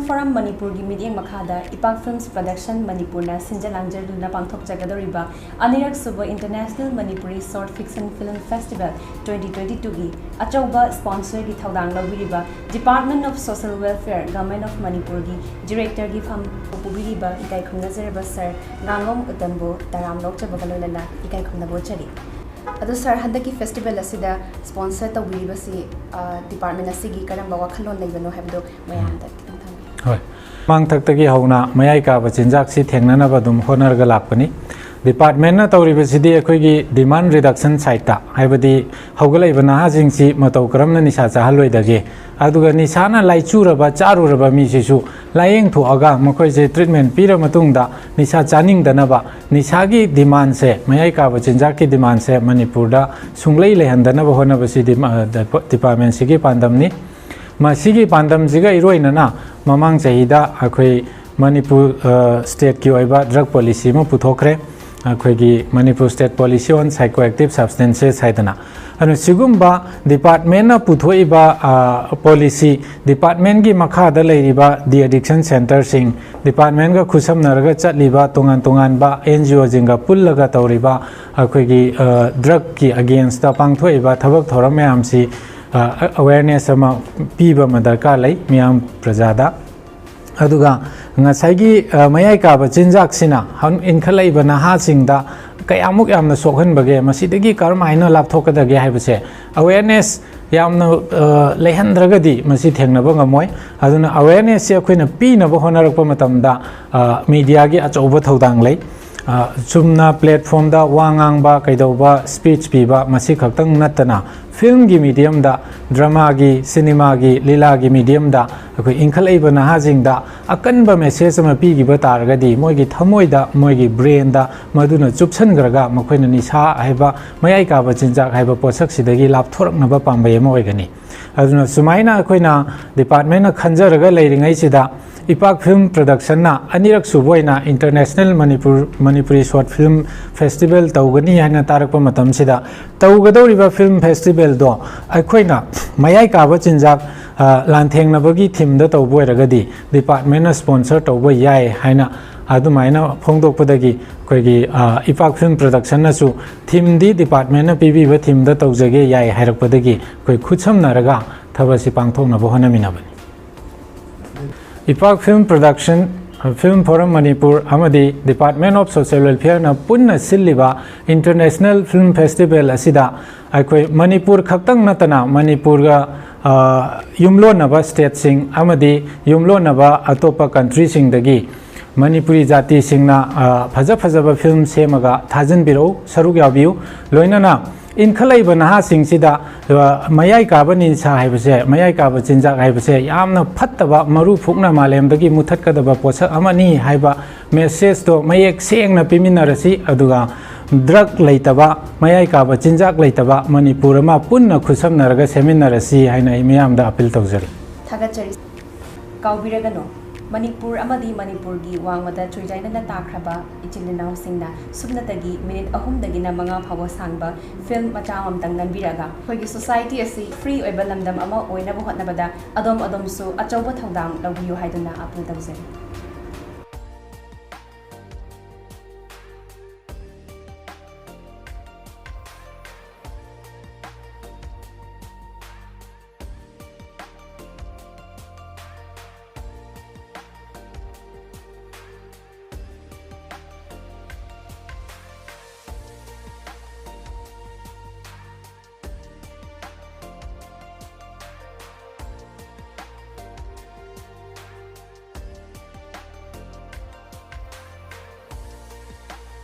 Film Forum Manipur gi meeting makhada IPAK Films Production Manipur na Sinjalangjal na pangthok jagadoriba anirak suba International Manipuri Short Fiction Film Festival 2022 gi achauba sponsor gi thaudang lawiriba Department of Social Welfare Government of Manipur gi Director gi pham pubiriba ikai khungnazerba Sir Ngangom Uttam bo taram lokcha bagalolana ikai khungnabo chari adu sir handaki festival asida sponsor tawiriba si department asigi karamba wakhalon leibano habdo mayamda Hoi. Mang taktagi hauna mayai ka bachinjak si thengnana badum honar ga lakpani department na tawri basidi akhoi demand reduction site ta haibadi haugalai bana hajing si matau karamna nisa chahaloi dage aduga nisana laichura ba charura ba mi sisu laing thu aga makoi je treatment pira matungda nisa chaning dana ba nisagi demand se mayai ka bachinjak ki demand se manipur da sunglai lehandana ba hona basidi department sigi pandamni masigi pandam jiga iroinana mamang chahida akhoi manipur state ki oiba drug policy ma puthokre akhoi gi manipur state policy on psychoactive substances haidana anu sigumba department na puthoiba policy department gi makha da leiriba the addiction center sing department ga khusam naraga chatliba tongan ba NGO jinga pullaga tawriba akhoi gi drug ki against ta pangthoiba thabak thoram mayam si awareness ama piba madarka lai miyam prajada aduga ngasai mayai ka ba chinjak sina han inkhalai bana ha singda kayamuk yamna sokhan bage masidagi karmaina lapthokadage haibase awareness yamna lehandragadi masi thengnaba ngamoi aduna awareness se khoina pina ba honarakpa matamda media gi achoba thodang lai chumna platform da wangang ba kaidoba speech piba masi khaktang natana film gi medium da drama gi cinema gi lila gi medium da akoi inkhalai bana hajing da akan ba message ma pi gi ba targadi moi gi thamoi da moi gi brain da maduna chupsan graga makhoina nisa haiba mayai ka ba chinjak haiba posak sidagi lap thorak na ba pambai ma oigani aduna sumaina akoina department na khanjaraga leiringai sida IPAK Film Production na anirak suboina International Manipuri Short Film Festival tawgani haina tarakpa matam sida tawgadoriba film festival do akoina mayai ka ba chinjak lanthengna theme da tawboiragadi department na sponsor tawbo yai haina adumaina phongdokpadagi koigi IPAK Film Production na su theme di department na pibi ba theme da tawjage yai hairakpadagi koi khucham naraga thabasi pangthokna bo hanaminabani IPAK Film Production Film Forum Manipur Amadi Department of Social Welfare na punna silliba International Film Festival asida aikoi Manipur khaktang natana Manipur ga yumlo naba state sing amadi yumlo naba atopa country sing dagi Manipuri jati singna phajaba film semaga thajan biro saruk yabiu loinana inkhalai bana sing sida mayai ka bani sa haibase mayai ka ba chinjak haibase yamna phattaba maru phukna malem dagi muthat kadaba posa amani haiba message to mayek sengna piminarasi aduga drug leitaba mayai ka ba chinjak leitaba manipur ma punna khusam naraga seminarasi haina imyam da appeal tawjari thagachari kaubiragano Manipur amadi Manipur gi wangmada choijaina na takraba ichilinaw singna subnatagi minute ahum dagina mga phawa sangba film macha amtang nanbiraga khoigi society asi free oiba lamdam ama oina bo hotnabada adom su achauba thodang lawbiyu haiduna apul tawjari